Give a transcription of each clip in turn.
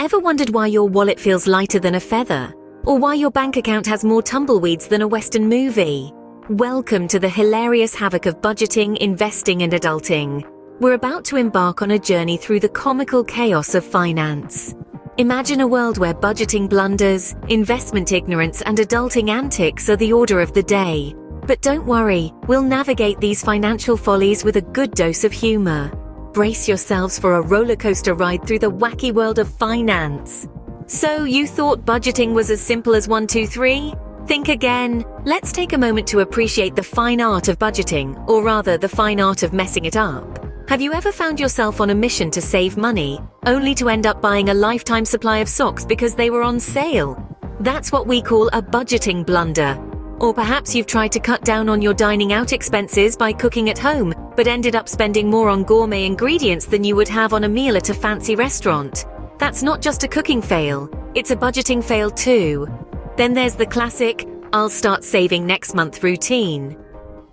Ever wondered why your wallet feels lighter than a feather? Or why your bank account has more tumbleweeds than a Western movie? Welcome to the hilarious havoc of budgeting, investing, and adulting. We're about to embark on a journey through the comical chaos of finance. Imagine a world where budgeting blunders, investment ignorance, and adulting antics are the order of the day. But don't worry, we'll navigate these financial follies with a good dose of humor. Brace yourselves for a roller coaster ride through the wacky world of finance. So, you thought budgeting was as simple as 1, 2, 3? Think again. Let's take a moment to appreciate the fine art of budgeting, or rather, the fine art of messing it up. Have you ever found yourself on a mission to save money, only to end up buying a lifetime supply of socks because they were on sale? That's what we call a budgeting blunder. Or perhaps you've tried to cut down on your dining out expenses by cooking at home, but ended up spending more on gourmet ingredients than you would have on a meal at a fancy restaurant. That's not just a cooking fail, it's a budgeting fail too. Then there's the classic, I'll start saving next month routine.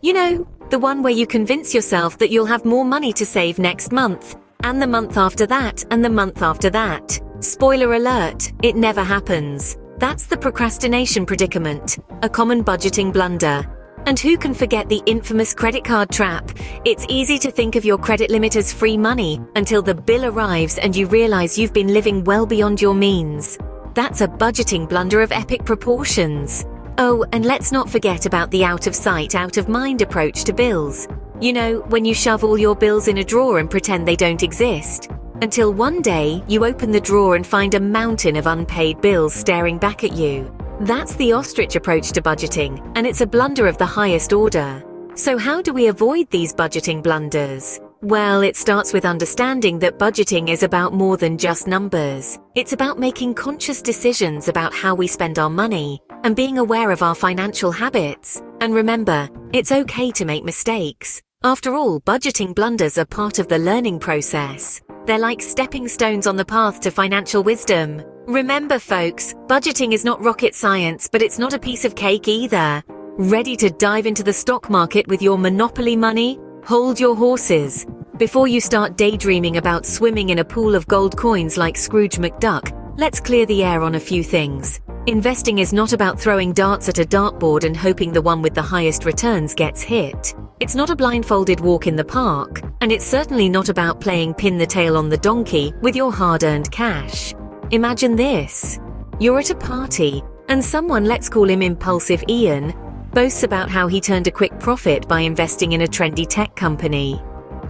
You know, the one where you convince yourself that you'll have more money to save next month, and the month after that, and the month after that. Spoiler alert, it never happens. That's the procrastination predicament, a common budgeting blunder. And who can forget the infamous credit card trap? It's easy to think of your credit limit as free money until the bill arrives and you realize you've been living well beyond your means. That's a budgeting blunder of epic proportions. Oh, and let's not forget about the out of sight, out of mind approach to bills. You know, when you shove all your bills in a drawer and pretend they don't exist. Until one day, you open the drawer and find a mountain of unpaid bills staring back at you. That's the ostrich approach to budgeting, and it's a blunder of the highest order. So how do we avoid these budgeting blunders? Well, it starts with understanding that budgeting is about more than just numbers. It's about making conscious decisions about how we spend our money and being aware of our financial habits. And remember, it's okay to make mistakes. After all, budgeting blunders are part of the learning process. They're like stepping stones on the path to financial wisdom. Remember, folks, budgeting is not rocket science, but it's not a piece of cake either. Ready to dive into the stock market with your Monopoly money? Hold your horses. Before you start daydreaming about swimming in a pool of gold coins like Scrooge McDuck, let's clear the air on a few things. Investing is not about throwing darts at a dartboard and hoping the one with the highest returns gets hit. It's not a blindfolded walk in the park, and it's certainly not about playing pin the tail on the donkey with your hard-earned cash. Imagine this. You're at a party, and someone, let's call him Impulsive Ian, boasts about how he turned a quick profit by investing in a trendy tech company.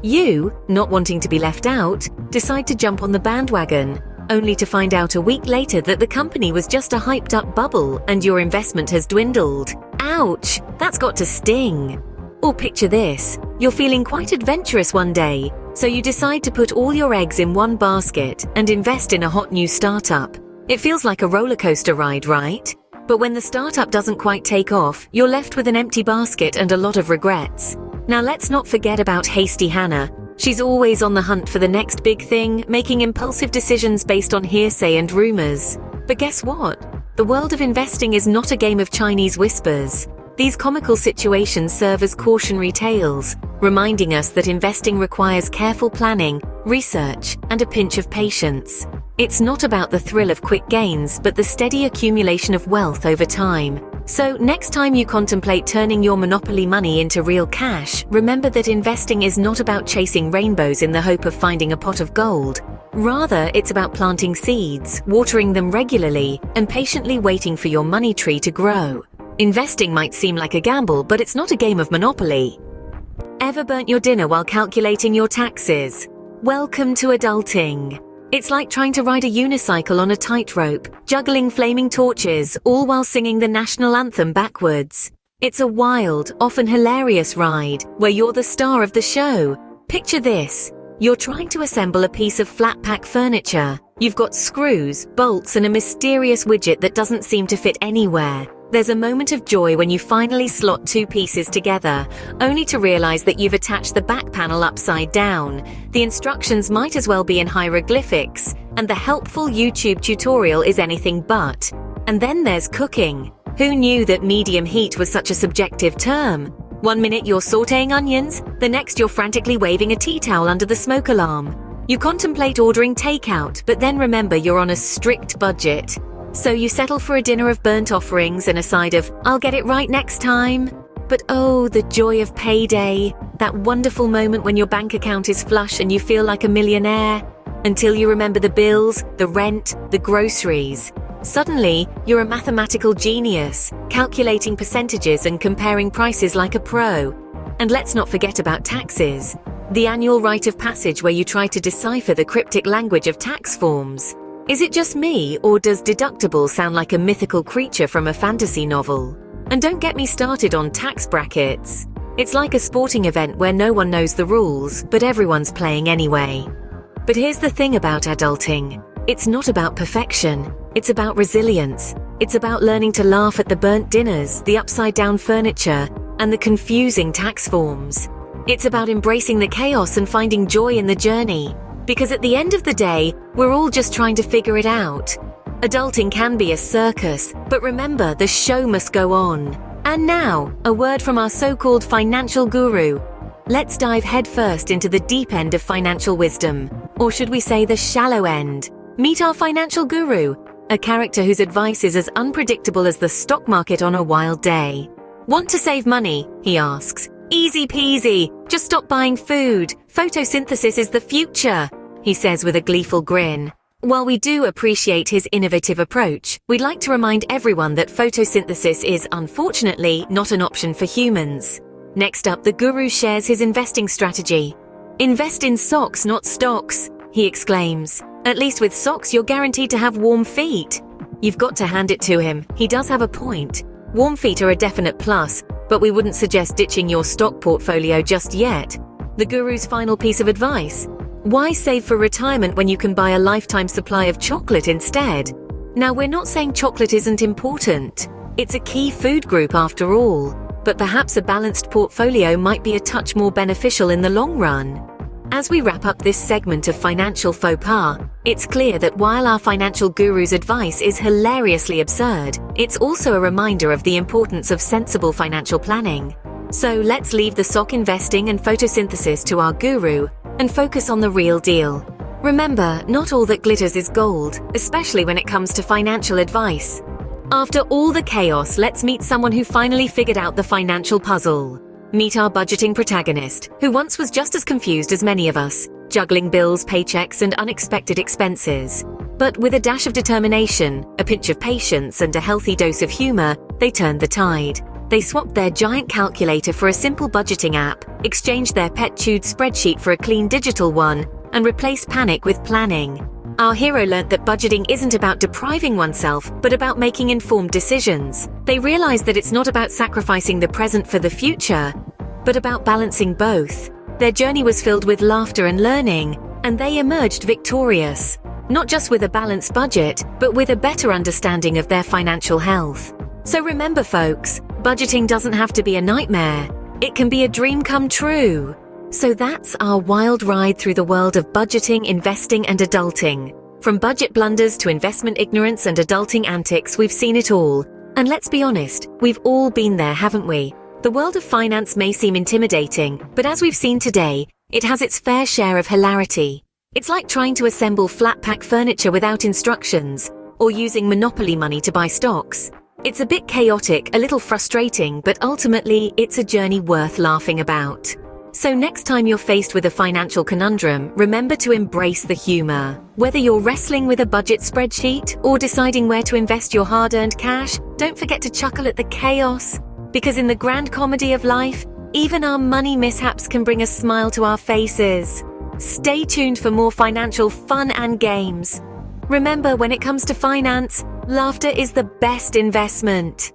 You, not wanting to be left out, decide to jump on the bandwagon, only to find out a week later that the company was just a hyped-up bubble and your investment has dwindled. Ouch! That's got to sting. Or picture this, you're feeling quite adventurous one day, so you decide to put all your eggs in one basket and invest in a hot new startup. It feels like a roller coaster ride, right? But when the startup doesn't quite take off, you're left with an empty basket and a lot of regrets. Now let's not forget about Hasty Hannah. She's always on the hunt for the next big thing, making impulsive decisions based on hearsay and rumors. But guess what? The world of investing is not a game of Chinese whispers. These comical situations serve as cautionary tales, reminding us that investing requires careful planning, research, and a pinch of patience. It's not about the thrill of quick gains, but the steady accumulation of wealth over time. So, next time you contemplate turning your Monopoly money into real cash, remember that investing is not about chasing rainbows in the hope of finding a pot of gold. Rather, it's about planting seeds, watering them regularly, and patiently waiting for your money tree to grow. Investing might seem like a gamble, but it's not a game of Monopoly. Ever burnt your dinner while calculating your taxes? Welcome to adulting. It's like trying to ride a unicycle on a tightrope, juggling flaming torches, all while singing the national anthem backwards. It's a wild, often hilarious ride, where you're the star of the show. Picture this. You're trying to assemble a piece of flat-pack furniture. You've got screws, bolts, and a mysterious widget that doesn't seem to fit anywhere. There's a moment of joy when you finally slot two pieces together, only to realize that you've attached the back panel upside down. The instructions might as well be in hieroglyphics, and the helpful YouTube tutorial is anything but. And then there's cooking. Who knew that medium heat was such a subjective term? One minute you're sautéing onions, the next you're frantically waving a tea towel under the smoke alarm. You contemplate ordering takeout, but then remember you're on a strict budget. So you settle for a dinner of burnt offerings and a side of, "I'll get it right next time." But oh, the joy of payday. That wonderful moment when your bank account is flush and you feel like a millionaire. Until you remember the bills, the rent, the groceries. Suddenly, you're a mathematical genius, calculating percentages and comparing prices like a pro. And let's not forget about taxes. The annual rite of passage where you try to decipher the cryptic language of tax forms. Is it just me, or does deductible sound like a mythical creature from a fantasy novel? And don't get me started on tax brackets. It's like a sporting event where no one knows the rules, but everyone's playing anyway. But here's the thing about adulting. It's not about perfection. It's about resilience. It's about learning to laugh at the burnt dinners, the upside-down furniture, and the confusing tax forms. It's about embracing the chaos and finding joy in the journey. Because at the end of the day, we're all just trying to figure it out. Adulting can be a circus, but remember, the show must go on. And now, a word from our so-called financial guru. Let's dive headfirst into the deep end of financial wisdom. Or should we say the shallow end? Meet our financial guru, a character whose advice is as unpredictable as the stock market on a wild day. Want to save money? He asks. Easy peasy, just stop buying food. Photosynthesis is the future, he says with a gleeful grin. While we do appreciate his innovative approach, we'd like to remind everyone that photosynthesis is, unfortunately, not an option for humans. Next up, the guru shares his investing strategy. Invest in socks, not stocks, he exclaims. At least with socks, you're guaranteed to have warm feet. You've got to hand it to him. He does have a point. Warm feet are a definite plus, but we wouldn't suggest ditching your stock portfolio just yet. The guru's final piece of advice. Why save for retirement when you can buy a lifetime supply of chocolate instead? Now, we're not saying chocolate isn't important. It's a key food group after all. But perhaps a balanced portfolio might be a touch more beneficial in the long run. As we wrap up this segment of financial faux pas, it's clear that while our financial guru's advice is hilariously absurd, it's also a reminder of the importance of sensible financial planning. So let's leave the sock investing and photosynthesis to our guru and focus on the real deal. Remember, not all that glitters is gold, especially when it comes to financial advice. After all the chaos, let's meet someone who finally figured out the financial puzzle. Meet our budgeting protagonist, who once was just as confused as many of us, juggling bills, paychecks, and unexpected expenses. But with a dash of determination, a pinch of patience, and a healthy dose of humor, they turned the tide. They swapped their giant calculator for a simple budgeting app, exchanged their pet-chewed spreadsheet for a clean digital one, and replaced panic with planning. Our hero learnt that budgeting isn't about depriving oneself, but about making informed decisions. They realized that it's not about sacrificing the present for the future, but about balancing both. Their journey was filled with laughter and learning, and they emerged victorious. Not just with a balanced budget, but with a better understanding of their financial health. So remember, folks, budgeting doesn't have to be a nightmare. It can be a dream come true. So that's our wild ride through the world of budgeting, investing, and adulting. From budget blunders to investment ignorance and adulting antics, we've seen it all. And let's be honest, we've all been there, haven't we? The world of finance may seem intimidating, but as we've seen today, it has its fair share of hilarity. It's like trying to assemble flat-pack furniture without instructions, or using Monopoly money to buy stocks. It's a bit chaotic, a little frustrating, but ultimately, it's a journey worth laughing about. So next time you're faced with a financial conundrum, remember to embrace the humor. Whether you're wrestling with a budget spreadsheet or deciding where to invest your hard-earned cash, don't forget to chuckle at the chaos. Because in the grand comedy of life, even our money mishaps can bring a smile to our faces. Stay tuned for more financial fun and games. Remember, when it comes to finance, laughter is the best investment.